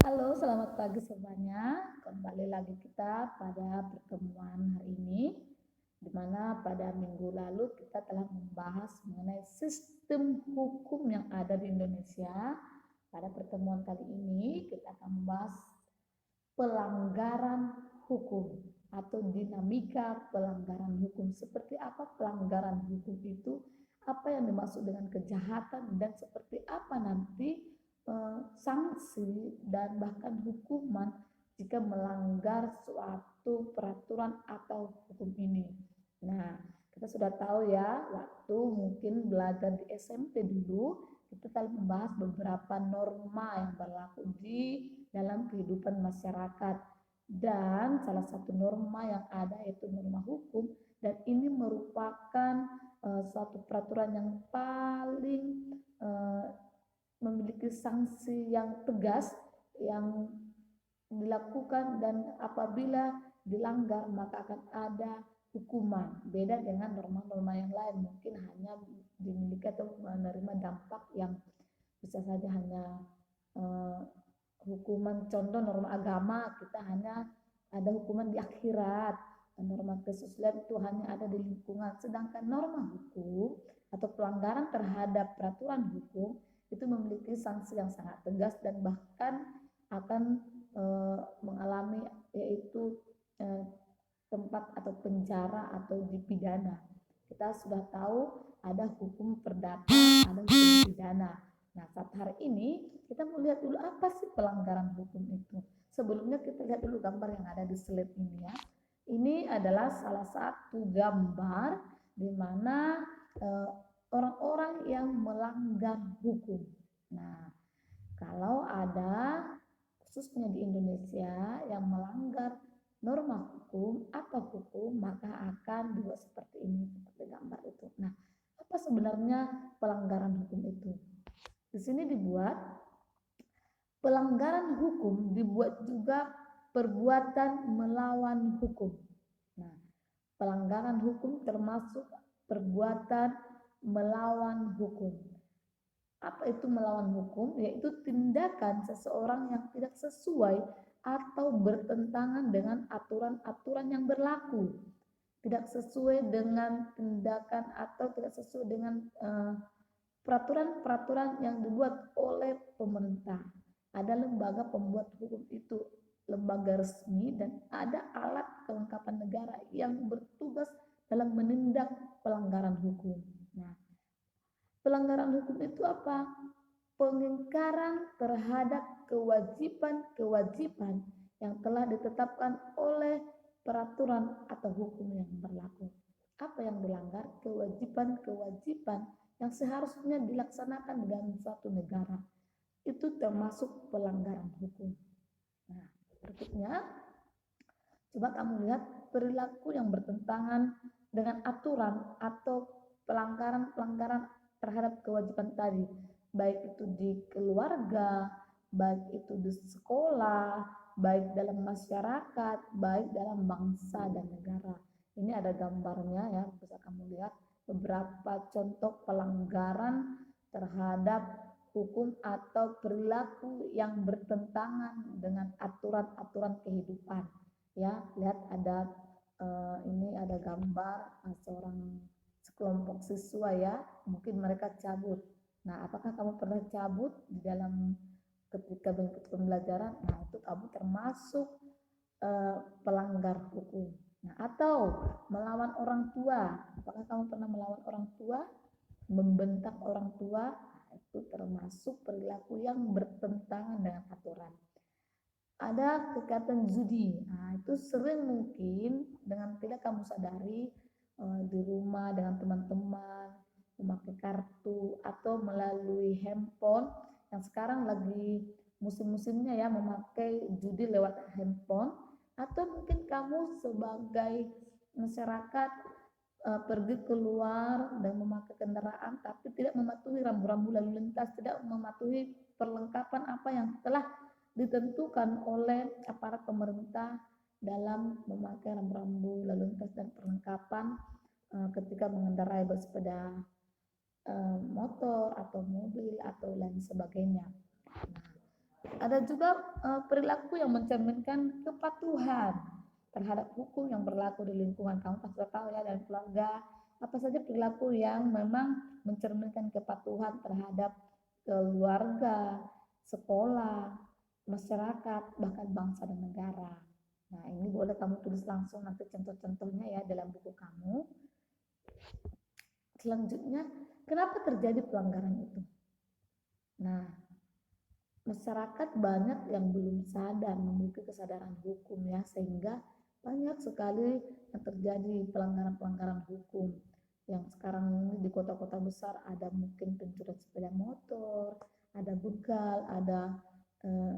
Halo, selamat pagi semuanya. Kembali lagi kita pada pertemuan hari ini, di mana pada minggu lalu kita telah membahas mengenai sistem hukum yang ada di Indonesia. Pada pertemuan kali ini kita akan membahas pelanggaran hukum atau dinamika pelanggaran hukum. Seperti apa pelanggaran hukum itu? Apa yang dimaksud dengan kejahatan dan seperti apa nanti sanksi dan bahkan hukuman jika melanggar suatu peraturan atau hukum ini. Nah, kita sudah tahu ya, waktu mungkin belajar di SMP dulu, kita telah membahas beberapa norma yang berlaku di dalam kehidupan masyarakat. Dan salah satu norma yang ada yaitu norma hukum, dan ini merupakan suatu peraturan yang paling memiliki sanksi yang tegas yang dilakukan, dan apabila dilanggar maka akan ada hukuman. Beda dengan norma-norma yang lain, mungkin hanya dimiliki atau menerima dampak yang bisa saja hanya hukuman. Contoh norma agama, kita hanya ada hukuman di akhirat. Norma kesusilaan itu hanya ada di lingkungan. Sedangkan norma hukum atau pelanggaran terhadap peraturan hukum itu memiliki sanksi yang sangat tegas dan bahkan akan mengalami yaitu tempat atau penjara atau dipidana. Kita sudah tahu ada hukum perdata, ada hukum pidana. Nah, saat hari ini kita mau lihat dulu apa sih pelanggaran hukum itu. Sebelumnya kita lihat dulu gambar yang ada di slide ini ya. Ini adalah salah satu gambar di mana orang-orang yang melanggar hukum. Nah, kalau ada khususnya di Indonesia yang melanggar norma hukum atau hukum, maka akan dibuat seperti ini, seperti gambar itu. Nah, apa sebenarnya pelanggaran hukum itu? Di sini dibuat pelanggaran hukum dibuat juga perbuatan melawan hukum. Nah, pelanggaran hukum termasuk perbuatan melawan hukum. Apa itu melawan hukum? Yaitu tindakan seseorang yang tidak sesuai atau bertentangan dengan aturan-aturan yang berlaku. Tidak sesuai dengan tindakan atau tidak sesuai dengan peraturan-peraturan yang dibuat oleh pemerintah. Ada lembaga pembuat hukum itu, lembaga resmi, dan ada alat kelengkapan negara yang bertugas dalam menindak pelanggaran hukum. Nah, pelanggaran hukum itu apa? Pengingkaran terhadap kewajiban-kewajiban yang telah ditetapkan oleh peraturan atau hukum yang berlaku. Apa yang dilanggar? Kewajiban-kewajiban yang seharusnya dilaksanakan dalam suatu negara. Itu termasuk pelanggaran hukum. Nah, berikutnya, coba kamu lihat perilaku yang bertentangan dengan aturan atau pelanggaran-pelanggaran terhadap kewajiban tadi, baik itu di keluarga, baik itu di sekolah, baik dalam masyarakat, baik dalam bangsa dan negara. Ini ada gambarnya ya, bisa kamu lihat beberapa contoh pelanggaran terhadap hukum atau perilaku yang bertentangan dengan aturan-aturan kehidupan. Ya, lihat ada ini ada gambar seorang sekelompok siswa ya, mungkin mereka cabut. Nah, apakah kamu pernah cabut di dalam ketika mengikuti pembelajaran? Nah, itu kamu termasuk pelanggar hukum. Nah, atau melawan orang tua. Apakah kamu pernah melawan orang tua? Membentak orang tua? Nah, itu termasuk perilaku yang bertentangan dengan aturan. Ada kegiatan judi. Nah, itu sering mungkin dengan tidak kamu sadari di rumah dengan teman-teman memakai kartu atau melalui handphone yang sekarang lagi musim-musimnya ya, memakai judi lewat handphone. Atau mungkin kamu sebagai masyarakat pergi keluar dan memakai kendaraan tapi tidak mematuhi rambu-rambu lalu lintas, tidak mematuhi perlengkapan apa yang telah ditentukan oleh aparat pemerintah dalam memakai rambu-rambu lalu lintas dan perlengkapan ketika mengendarai bersepeda motor atau mobil atau lain sebagainya. Nah, Ada juga perilaku yang mencerminkan kepatuhan terhadap hukum yang berlaku di lingkungan. Kamu pasti tahu ya, dalam keluarga apa saja perilaku yang memang mencerminkan kepatuhan terhadap keluarga, sekolah, masyarakat, bahkan bangsa dan negara. Nah, ini boleh kamu tulis langsung nanti contoh-contohnya ya dalam buku kamu. Selanjutnya, kenapa terjadi pelanggaran itu? Nah, masyarakat banyak yang belum sadar, memiliki kesadaran hukum ya, sehingga banyak sekali yang terjadi pelanggaran-pelanggaran hukum. Yang sekarang ini di kota-kota besar ada mungkin pencurian sepeda motor, ada begal, ada eh,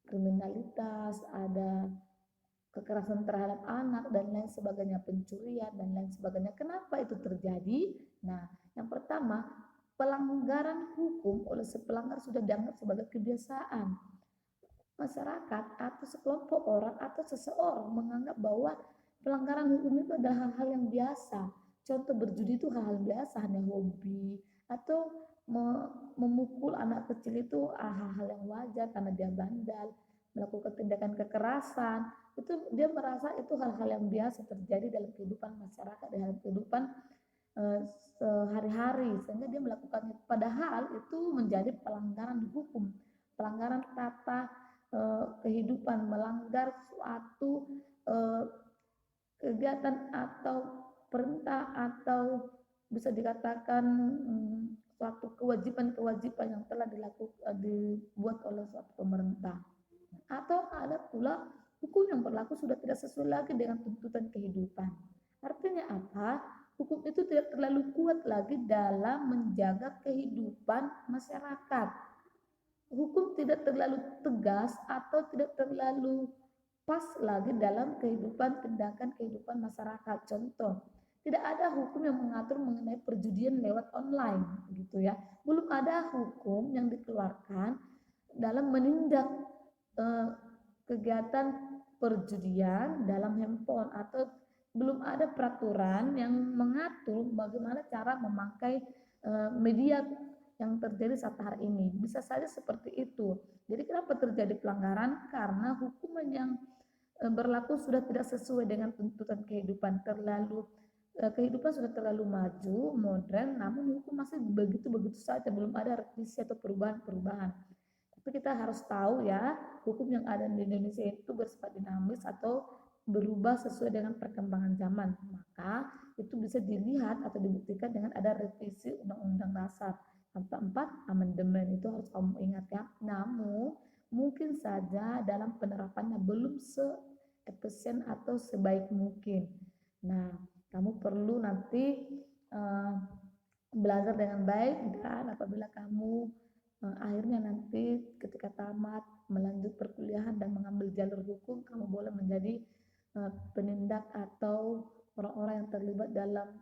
kriminalitas, ada kekerasan terhadap anak dan lain sebagainya, pencurian dan lain sebagainya. Kenapa itu terjadi? Nah, yang pertama, pelanggaran hukum oleh si pelanggar sudah dianggap sebagai kebiasaan. Masyarakat atau sekelompok orang atau seseorang menganggap bahwa pelanggaran hukum itu adalah hal-hal yang biasa. Contoh berjudi itu hal-hal biasa, hanya hobi, atau memukul anak kecil itu hal-hal yang wajar karena dia bandal, melakukan tindakan kekerasan, itu dia merasa itu hal-hal yang biasa terjadi dalam kehidupan masyarakat, dalam kehidupan sehari-hari, sehingga dia melakukannya, padahal itu menjadi pelanggaran hukum, pelanggaran tata kehidupan, melanggar suatu kegiatan atau perintah atau bisa dikatakan suatu kewajiban-kewajiban yang telah dibuat oleh suatu pemerintah. Atau ada pula hukum yang berlaku sudah tidak sesuai lagi dengan tuntutan kehidupan. Artinya apa? Hukum itu tidak terlalu kuat lagi dalam menjaga kehidupan masyarakat. Hukum tidak terlalu tegas atau tidak terlalu pas lagi dalam kehidupan, tindakan kehidupan masyarakat. Contoh, tidak ada hukum yang mengatur mengenai perjudian lewat online gitu ya. Belum ada hukum yang dikeluarkan dalam menindak kegiatan perjudian dalam handphone, atau belum ada peraturan yang mengatur bagaimana cara memakai media yang terjadi saat hari ini. Bisa saja seperti itu. Jadi kenapa terjadi pelanggaran? Karena hukuman yang berlaku sudah tidak sesuai dengan tuntutan kehidupan, kehidupan sudah terlalu maju, modern, namun hukum masih begitu-begitu saja, belum ada revisi atau perubahan-perubahan. Tapi kita harus tahu ya, hukum yang ada di Indonesia itu bersifat dinamis atau berubah sesuai dengan perkembangan zaman. Maka itu bisa dilihat atau dibuktikan dengan ada revisi Undang-Undang Dasar 44 amandemen, itu harus kamu ingat ya. Namun mungkin saja dalam penerapannya belum se-efisien atau sebaik mungkin. Nah, kamu perlu nanti belajar dengan baik, dan apabila kamu akhirnya nanti ketika tamat melanjut perkuliahan dan mengambil jalur hukum, kamu boleh menjadi penindak atau orang-orang yang terlibat dalam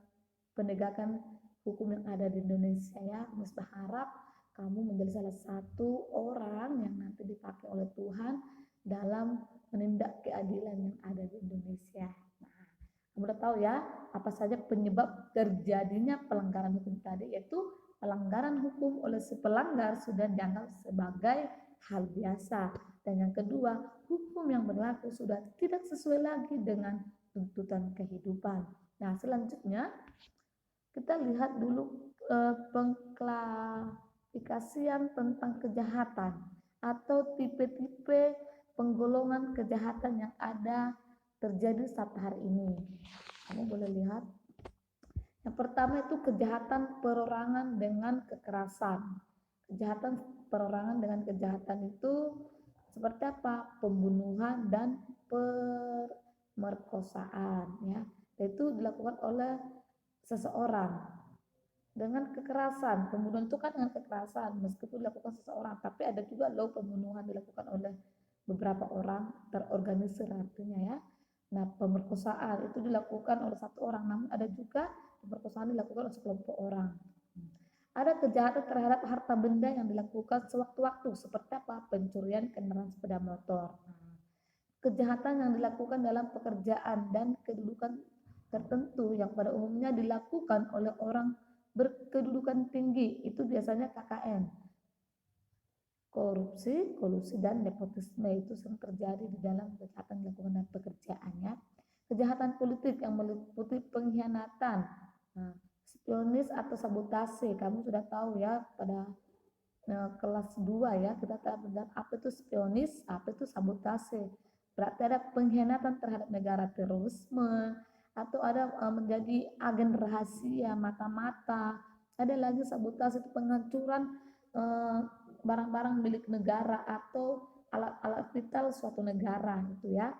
penegakan hukum yang ada di Indonesia ya. Mas berharap kamu menjadi salah satu orang yang nanti dipakai oleh Tuhan dalam menindak keadilan yang ada di Indonesia. Nah, kamu udah tahu ya apa saja penyebab terjadinya pelanggaran hukum tadi, yaitu pelanggaran hukum oleh si pelanggar sudah dianggap sebagai hal biasa. Dan yang kedua, hukum yang berlaku sudah tidak sesuai lagi dengan tuntutan kehidupan. Nah, selanjutnya kita lihat dulu pengklasifikasian tentang kejahatan atau tipe-tipe penggolongan kejahatan yang ada terjadi saat hari ini. Kamu boleh lihat. Yang pertama itu kejahatan perorangan dengan kekerasan. Kejahatan perorangan dengan kejahatan itu seperti apa? Pembunuhan dan pemerkosaan ya. Itu dilakukan oleh seseorang dengan kekerasan. Pembunuhan itu kan dengan kekerasan meskipun dilakukan seseorang, tapi ada juga loh pembunuhan dilakukan oleh beberapa orang terorganisir artinya ya. Nah, pemerkosaan itu dilakukan oleh satu orang, namun ada juga pemerkosaan dilakukan oleh sekelompok orang. Ada kejahatan terhadap harta benda yang dilakukan sewaktu-waktu seperti apa? Pencurian kendaraan sepeda motor. Kejahatan yang dilakukan dalam pekerjaan dan kedudukan tertentu yang pada umumnya dilakukan oleh orang berkedudukan tinggi, itu biasanya KKN, korupsi, kolusi, dan nepotisme itu sering terjadi di dalam kejahatan dilakukan dalam pekerjaannya. Kejahatan politik yang meliputi pengkhianatan, spionis atau sabotase. Kamu sudah tahu ya pada kelas 2 ya, kita tahu apa itu spionis, apa itu sabotase. Berarti ada pengkhianatan terhadap negara, terorisme, atau ada menjadi agen rahasia, mata-mata. Ada lagi sabotase itu penghancuran barang-barang milik negara atau alat-alat vital suatu negara gitu ya.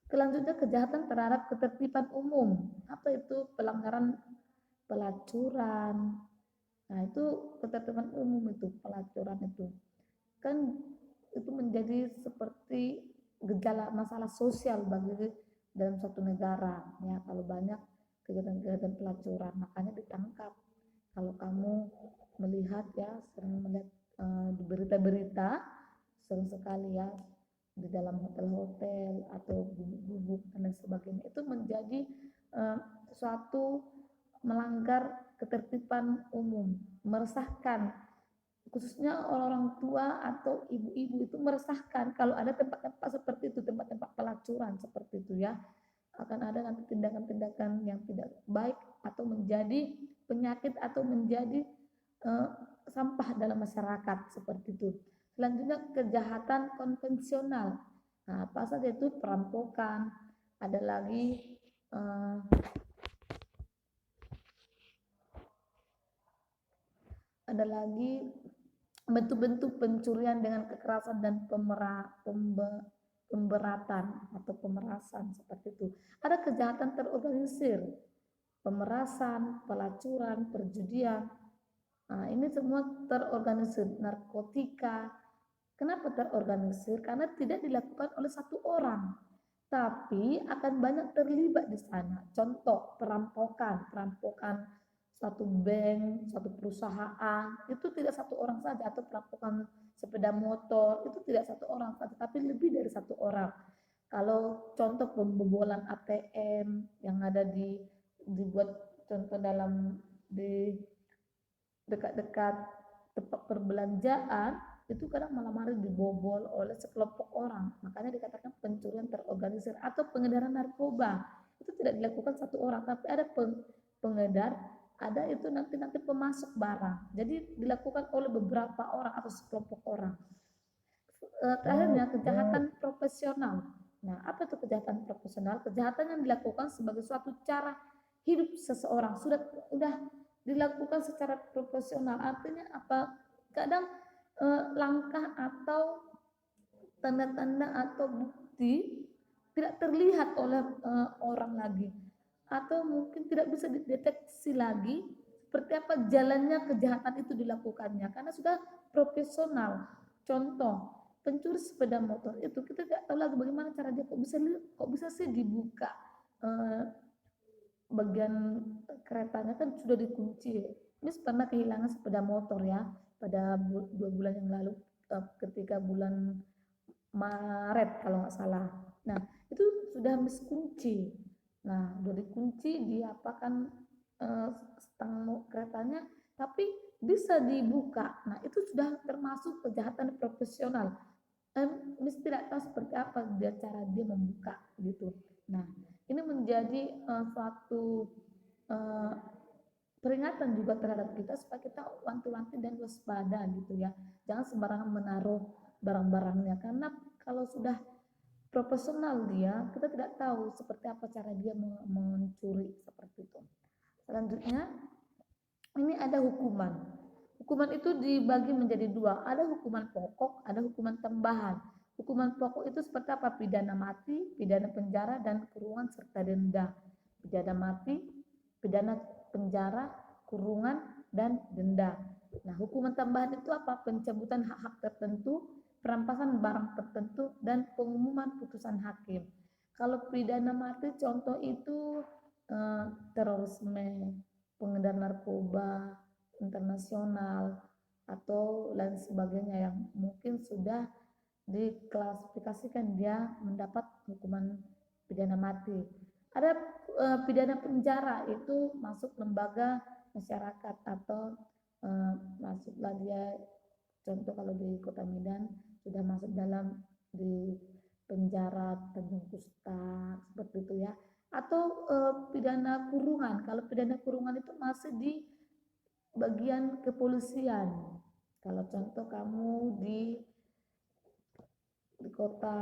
Selanjutnya kejahatan terhadap ketertiban umum. Apa itu? Pelanggaran pelacuran. Nah, itu ketertiban umum itu, pelacuran itu. Kan itu menjadi seperti gejala masalah sosial bagi dalam suatu negara. Ya, kalau banyak kegiatan-kegiatan pelacuran, makanya ditangkap. Kalau kamu melihat ya, sering melihat di berita-berita, sering sekali ya di dalam hotel-hotel atau gubuk-gubuk dan lain sebagainya, itu menjadi suatu melanggar ketertiban umum, meresahkan, khususnya orang-orang tua atau ibu-ibu itu meresahkan kalau ada tempat-tempat seperti itu, tempat-tempat pelacuran seperti itu ya, akan ada nanti tindakan-tindakan yang tidak baik atau menjadi penyakit atau menjadi sampah dalam masyarakat seperti itu. Selanjutnya kejahatan konvensional. Nah, apa saja itu? Perampokan, ada lagi bentuk-bentuk pencurian dengan kekerasan dan pemberatan atau pemerasan seperti itu. Ada kejahatan terorganisir, pemerasan, pelacuran, perjudian. Nah, ini semua terorganisir. Narkotika. Kenapa terorganisir? Karena tidak dilakukan oleh satu orang, tapi akan banyak terlibat di sana. Contoh perampokan suatu bank, suatu perusahaan, itu tidak satu orang saja, atau perampokan sepeda motor, itu tidak satu orang saja, tapi lebih dari satu orang. Kalau contoh pembobolan ATM yang ada dibuat contoh dalam di dekat-dekat tempat perbelanjaan, itu kadang malam hari dibobol oleh sekelompok orang. Makanya dikatakan pencurian terorganisir. Atau pengedaran narkoba, itu tidak dilakukan satu orang, tapi ada pengedar, ada itu nanti pemasok barang. Jadi dilakukan oleh beberapa orang atau sekelompok orang. Terakhirnya kejahatan profesional. Nah, apa itu kejahatan profesional? Kejahatan yang dilakukan sebagai suatu cara hidup seseorang, sudah dilakukan secara profesional. Artinya apa? Kadang langkah atau tanda-tanda atau bukti tidak terlihat oleh orang lagi, atau mungkin tidak bisa dideteksi lagi seperti apa jalannya kejahatan itu dilakukannya, karena sudah profesional. Contoh, pencuri sepeda motor itu kita tidak tahu lagi bagaimana cara dia, kok bisa sih dibuka bagian keretanya kan sudah dikunci. Ini pernah kehilangan sepeda motor ya pada 2 bulan yang lalu, ketika bulan Maret kalau nggak salah. Nah, itu sudah miskunci. Nah, udah dikunci, diapakan stang keretanya, tapi bisa dibuka. Nah, itu sudah termasuk kejahatan profesional. Mesti tidak tahu seperti apa cara dia membuka gitu. Nah, ini menjadi suatu peringatan juga terhadap kita supaya kita wanti-wanti dan waspada gitu ya. Jangan sembarangan menaruh barang-barangnya, karena kalau sudah profesional dia, kita tidak tahu seperti apa cara dia mencuri seperti itu. Selanjutnya ini ada hukuman. Hukuman itu dibagi menjadi 2. Ada hukuman pokok, ada hukuman tambahan. Hukuman pokok itu seperti apa? Pidana mati, pidana penjara, dan kurungan serta denda. Pidana mati, pidana penjara, kurungan, dan denda. Nah, hukuman tambahan itu apa? Pencabutan hak-hak tertentu, perampasan barang tertentu, dan pengumuman putusan hakim. Kalau pidana mati contoh itu terorisme, pengedar narkoba internasional, atau lain sebagainya yang mungkin sudah diklasifikasikan dia mendapat hukuman pidana mati. Ada pidana penjara, itu masuk lembaga masyarakat atau masuklah dia Contoh kalau di Kota Medan sudah masuk dalam di penjara Tanjung Kusta seperti itu ya. Atau pidana kurungan. Kalau pidana kurungan itu masih di bagian kepolisian. Kalau contoh kamu di kota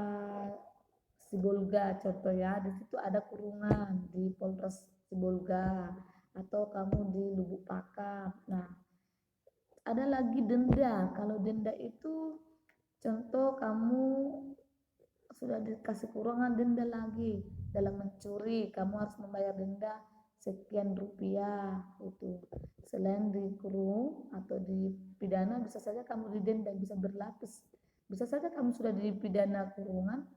Sibolga contoh ya, di situ ada kurungan di Polres Sibolga atau kamu di Lubuk Pakam. Nah, ada lagi denda. Kalau denda itu contoh kamu sudah dikasih kurungan, denda lagi dalam mencuri, kamu harus membayar denda sekian rupiah itu. Selain dikurung atau dipidana, bisa saja kamu didenda, bisa berlapis. Bisa saja kamu sudah dipidana kurungan,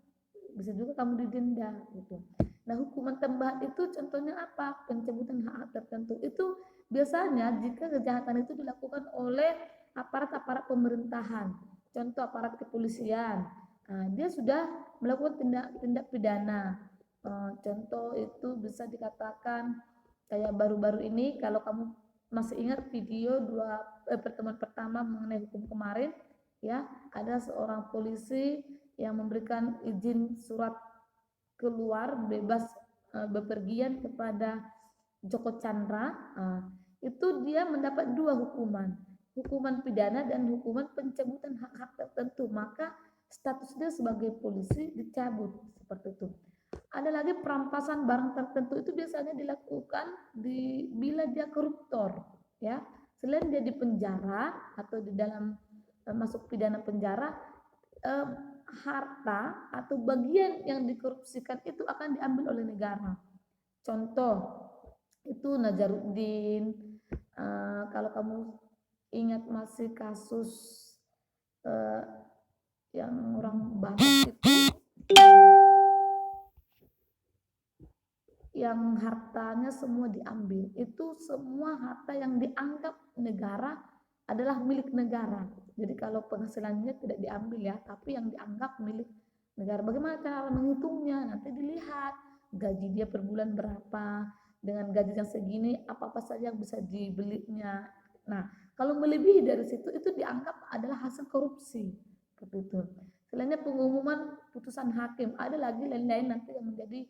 bisa juga kamu didenda gitu. Nah, hukuman tambahan itu contohnya apa? Pencabutan hak tertentu. Itu biasanya jika kejahatan itu dilakukan oleh aparat-aparat pemerintahan, contoh aparat kepolisian. Nah, dia sudah melakukan tindak pidana. Contoh itu bisa dikatakan kayak baru-baru ini, kalau kamu masih ingat video pertemuan pertama mengenai hukum kemarin, ya, ada seorang polisi yang memberikan izin surat keluar bebas bepergian kepada Joko Chandra. Itu dia mendapat 2 hukuman pidana dan hukuman pencabutan hak-hak tertentu, maka status dia sebagai polisi dicabut seperti itu. Ada lagi perampasan barang tertentu, itu biasanya dilakukan bila dia koruptor, ya. Selain dia di penjara atau di dalam masuk pidana penjara, harta atau bagian yang dikorupsikan itu akan diambil oleh negara. Contoh itu Nazaruddin. Kalau kamu ingat masih kasus yang orang Batak itu, yang hartanya semua diambil, itu semua harta yang dianggap negara adalah milik negara. Jadi kalau penghasilannya tidak diambil ya, tapi yang dianggap milik negara. Bagaimana cara menghitungnya? Nanti dilihat gaji dia per bulan berapa, dengan gaji yang segini apa-apa saja yang bisa dibelinya. Nah, kalau melebihi dari situ itu dianggap adalah hasil korupsi. Seperti itu. Selainnya pengumuman putusan hakim, ada lagi lain-lain nanti yang menjadi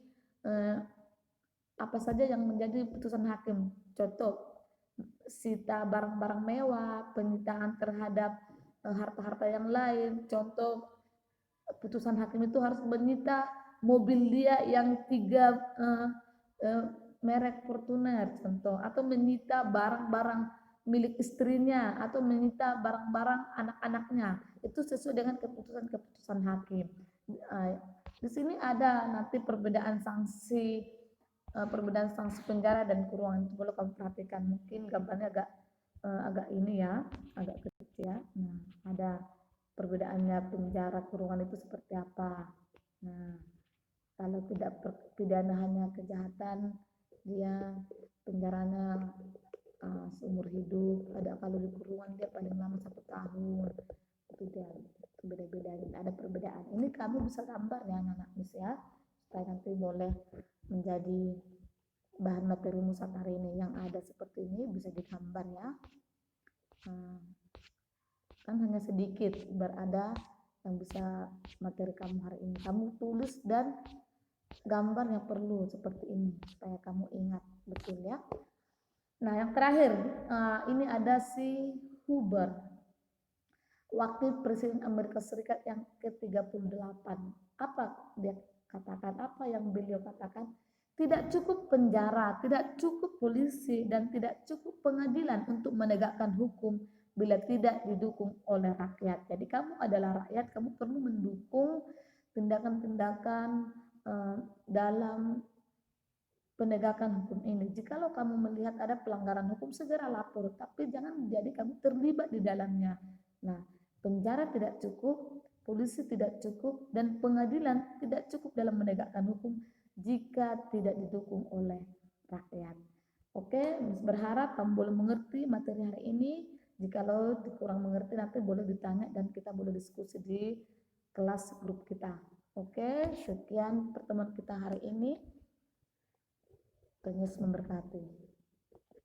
apa saja yang menjadi putusan hakim. Contoh, sita barang-barang mewah, penyitaan terhadap harta-harta yang lain. Contoh, putusan hakim itu harus menyita mobil dia yang 3 merek Fortuner contoh, atau menyita barang-barang milik istrinya, atau menyita barang-barang anak-anaknya. Itu sesuai dengan keputusan hakim. Di sini ada nanti perbedaan sanksi penjara dan kurungan, itu perlu kamu perhatikan. Mungkin gambarnya agak ini ya, agak kecil ya. Nah, ada perbedaannya penjara kurungan itu seperti apa. Nah, kalau tidak pidana hanya kejahatan, dia penjaranya seumur hidup. Ada kalau di kurungan dia paling lama 1 tahun. Itu dia beda-beda, ada perbedaan. Ini kamu bisa gambar ya anak-anak ya, supaya nanti boleh menjadi bahan materi musak hari ini. Yang ada seperti ini bisa digambar ya. Kan hanya sedikit, berada yang bisa materi kamu hari ini. Kamu tulis dan gambar yang perlu seperti ini supaya kamu ingat betul ya. Nah, yang terakhir ini ada si Hoover, wakil presiden Amerika Serikat yang ke-38. Apa dia katakan? Apa yang beliau katakan? Tidak cukup penjara, tidak cukup polisi, dan tidak cukup pengadilan untuk menegakkan hukum bila tidak didukung oleh rakyat. Jadi kamu adalah rakyat, kamu perlu mendukung tindakan-tindakan dalam penegakan hukum ini. Jikalau kamu melihat ada pelanggaran hukum, segera lapor, tapi jangan menjadi kamu terlibat di dalamnya. Nah, penjara tidak cukup, polisi tidak cukup, dan pengadilan tidak cukup dalam menegakkan hukum jika tidak didukung oleh rakyat. Oke, berharap kamu boleh mengerti materi hari ini. Jikalau kurang mengerti, nanti boleh ditanya dan kita boleh diskusi di kelas grup kita. Oke, sekian pertemuan kita hari ini. Tuhan Yesus memberkati.